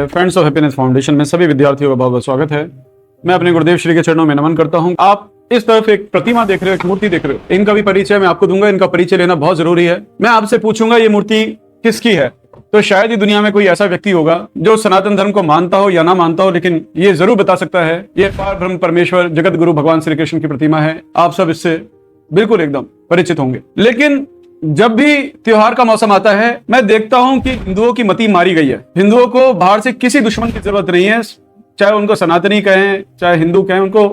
Friends of happiness foundation में सभी विद्यार्थियों का बहुत बहुत स्वागत है। मैं अपने गुरुदेव श्री के चरणों में नमन करता हूं। आप इस तरफ एक प्रतिमा देख रहे हो, एक मूर्ति देख रहे हो। इनका भी परिचय मैं आपको दूंगा, इनका परिचय लेना बहुत जरूरी है। मैं आपसे पूछूंगा ये मूर्ति किसकी है, तो शायद ही दुनिया में कोई ऐसा व्यक्ति होगा जो सनातन धर्म को मानता हो या ना मानता हो, लेकिन ये जरूर बता सकता है ये पार ब्रह्म परमेश्वर जगत गुरु भगवान श्री कृष्ण की प्रतिमा है। आप सब इससे बिल्कुल एकदम परिचित होंगे। लेकिन जब भी त्योहार का मौसम आता है, मैं देखता हूं कि हिंदुओं की मति मारी गई है। हिंदुओं को बाहर से किसी दुश्मन की जरूरत नहीं है, चाहे उनको सनातनी कहें चाहे हिंदू कहें। उनको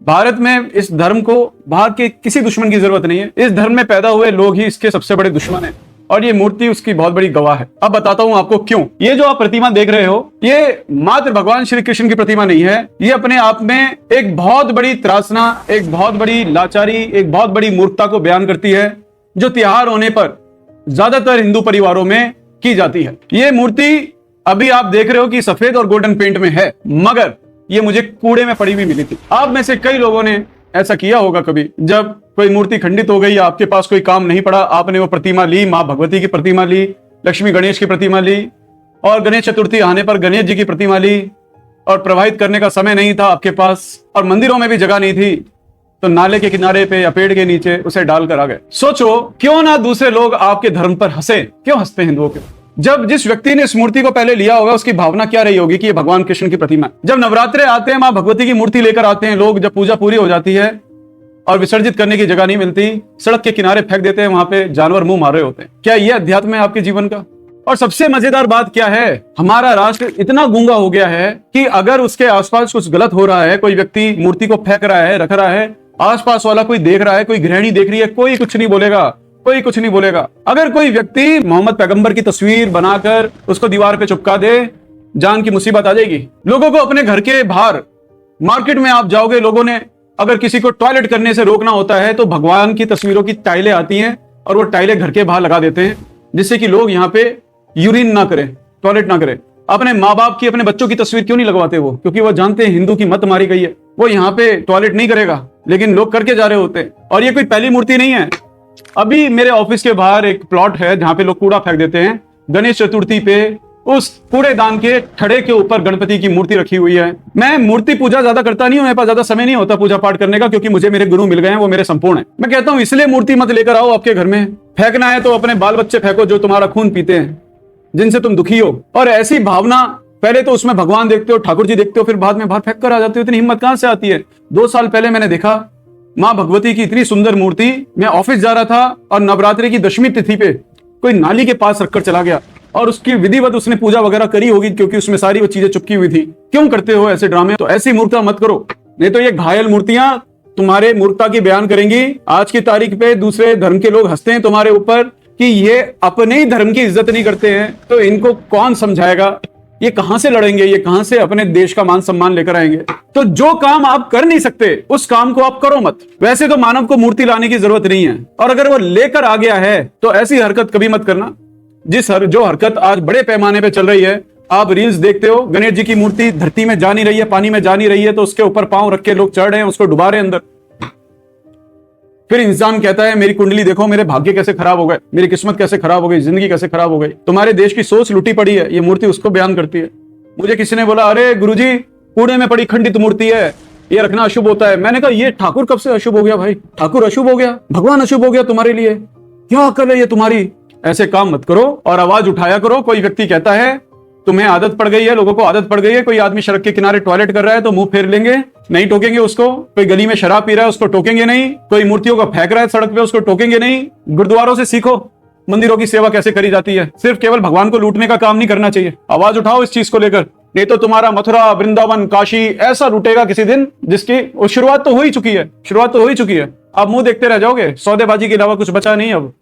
भारत में इस धर्म को बाहर के किसी दुश्मन की जरूरत नहीं है। इस धर्म में पैदा हुए लोग ही इसके सबसे बड़े दुश्मन हैं, और ये मूर्ति उसकी बहुत बड़ी गवाह है। अब बताता हूं आपको क्यों। ये जो आप प्रतिमा देख रहे हो, ये मात्र भगवान श्री कृष्ण की प्रतिमा नहीं है। ये अपने आप में एक बहुत बड़ी त्रासना, एक बहुत बड़ी लाचारी, एक बहुत बड़ी मूर्खता को बयान करती है, जो त्योहार होने पर ज्यादातर हिंदू परिवारों में की जाती है। ये मूर्ति अभी आप देख रहे हो कि सफेद और गोल्डन पेंट में है, मगर ये मुझे कूड़े में पड़ी हुई मिली थी। आप में से कई लोगों ने ऐसा किया होगा कभी, जब कोई मूर्ति खंडित हो गई या आपके पास कोई काम नहीं पड़ा, आपने वो प्रतिमा ली, माँ भगवती की प्रतिमा ली, लक्ष्मी गणेश की प्रतिमा ली, और गणेश चतुर्थी आने पर गणेश जी की प्रतिमा ली, और प्रवाहित करने का समय नहीं था आपके पास, और मंदिरों में भी जगह नहीं थी, तो नाले के किनारे पे या पेड़ के नीचे उसे डालकर आ गए। सोचो क्यों ना दूसरे लोग आपके धर्म पर हंसे। क्यों हंसते हैं हिंदुओं के? जब जिस व्यक्ति ने इस मूर्ति को पहले लिया होगा, उसकी भावना क्या रही होगी कि ये भगवान कृष्ण की प्रतिमा। जब नवरात्रे आते हैं, माँ भगवती की मूर्ति लेकर आते हैं लोग, जब पूजा पूरी हो जाती है और विसर्जित करने की जगह नहीं मिलती, सड़क के किनारे फेंक देते हैं, वहां पे जानवर मुंह मार रहे होते हैं। क्या ये अध्यात्म है आपके जीवन का? और सबसे मजेदार बात क्या है, हमारा राष्ट्र इतना गूंगा हो गया है कि अगर उसके आसपास कुछ गलत हो रहा है, कोई व्यक्ति मूर्ति को फेंक रहा है, रख रहा है, आसपास वाला कोई देख रहा है, कोई गृहिणी देख रही है, कोई कुछ नहीं बोलेगा, कोई कुछ नहीं बोलेगा। अगर कोई व्यक्ति मोहम्मद पैगंबर की तस्वीर बनाकर उसको दीवार पे चिपका दे, जान की मुसीबत आ जाएगी। लोगों को अपने घर के बाहर मार्केट में आप जाओगे, लोगों ने अगर किसी को टॉयलेट करने से रोकना होता है तो भगवान की तस्वीरों की टाइलें आती हैं और वो टाइलें घर के बाहर लगा देते हैं, जिससे कि लोग यहाँ पे यूरिन ना करें, टॉयलेट ना करें। अपने माँ बाप की, अपने बच्चों की तस्वीर क्यों नहीं लगवाते वो? क्योंकि वो जानते हैं हिंदू की मत मारी गई है, वो यहाँ पे टॉयलेट नहीं करेगा, लेकिन लोग करके जा रहे होते हैं। और ये कोई पहली मूर्ति नहीं है। अभी मेरे ऑफिस के बाहर एक प्लॉट है जहां पे लोग कूड़ा फेंक देते हैं। गणेश चतुर्थी पे उस कूड़ेदान के ठड़े के ऊपर गणपति की मूर्ति रखी हुई है। मैं मूर्ति पूजा ज्यादा करता नहीं हूं, मेरे पास ज्यादा समय नहीं होता पूजा पाठ करने का, क्योंकि मुझे मेरे गुरु मिल गए हैं, वो मेरे संपूर्ण है। मैं कहता हूं इसलिए मूर्ति मत लेकर आओ आपके घर में। फेंकना है तो अपने बाल बच्चे फेंको जो तुम्हारा खून पीते हैं, जिनसे तुम दुखी हो। और ऐसी भावना, पहले तो उसमें भगवान देखते हो, ठाकुर जी देखते हो, फिर बाद में बाहर फेंक कर आ जाते हो। इतनी हिम्मत कहां से आती है? 2 साल पहले मैंने देखा माँ भगवती की इतनी सुंदर मूर्ति। मैं ऑफिस जा रहा था और नवरात्रि की दशमी तिथि पे कोई नाली के पास रखकर चला गया, और उसकी विधिवत उसने पूजा वगैरह करी होगी, क्योंकि उसमें सारी वो चीजें चिपकी हुई थी। क्यों करते हो ऐसे ड्रामे? तो ऐसी मूर्खता मत करो, नहीं तो ये घायल मूर्तियां तुम्हारे मूर्खता की बयान करेंगी। आज की तारीख पे दूसरे धर्म के लोग हंसते हैं तुम्हारे ऊपर कि ये अपने ही धर्म की इज्जत नहीं करते हैं, तो इनको कौन समझाएगा? ये कहां से लड़ेंगे? ये कहां से अपने देश का मान सम्मान लेकर आएंगे? तो जो काम आप कर नहीं सकते उस काम को आप करो मत। वैसे तो मानव को मूर्ति लाने की जरूरत नहीं है, और अगर वो लेकर आ गया है तो ऐसी हरकत कभी मत करना। जो हरकत आज बड़े पैमाने पे चल रही है, आप रील्स देखते हो, गणेश जी की मूर्ति धरती में जा नहीं रही है, पानी में जा नहीं रही है, तो उसके ऊपर पांव रख के लोग चढ़ रहे हैं, उसको डुबा रहे हैं अंदर। फिर इंसान कहता है मेरी कुंडली देखो, मेरे भाग्य कैसे खराब हो गए, मेरी किस्मत कैसे खराब हो गई, जिंदगी कैसे खराब हो गई। तुम्हारे देश की सोच लुटी पड़ी है, ये मूर्ति उसको बयान करती है। मुझे किसी ने बोला, अरे गुरुजी कूड़े में पड़ी खंडित मूर्ति है, ये रखना अशुभ होता है। मैंने कहा ये ठाकुर कब से अशुभ हो गया भाई? ठाकुर अशुभ हो गया? भगवान अशुभ हो गया तुम्हारे लिए? क्या अकल है ये तुम्हारी? ऐसे काम मत करो और आवाज उठाया करो। कोई व्यक्ति कहता है तुम्हें आदत पड़ गई है, लोगों को आदत पड़ गई है, कोई आदमी सड़क के किनारे टॉयलेट कर रहा है तो मुंह फेर लेंगे, नहीं टोकेंगे उसको। कोई गली में शराब पी रहा है उसको टोकेंगे नहीं। कोई मूर्तियों को फेंक रहा है सड़क पे उसको टोकेंगे नहीं। गुरुद्वारों से सीखो मंदिरों की सेवा कैसे करी जाती है। सिर्फ केवल भगवान को लूटने का काम नहीं करना चाहिए। आवाज उठाओ इस चीज को लेकर, नहीं तो तुम्हारा मथुरा, वृंदावन, काशी ऐसा लूटेगा किसी दिन जिसकी शुरुआत तो हो ही चुकी है। शुरुआत तो हो ही चुकी है। आप मुंह देखते रह जाओगे, सौदेबाजी के अलावा कुछ बचा नहीं अब।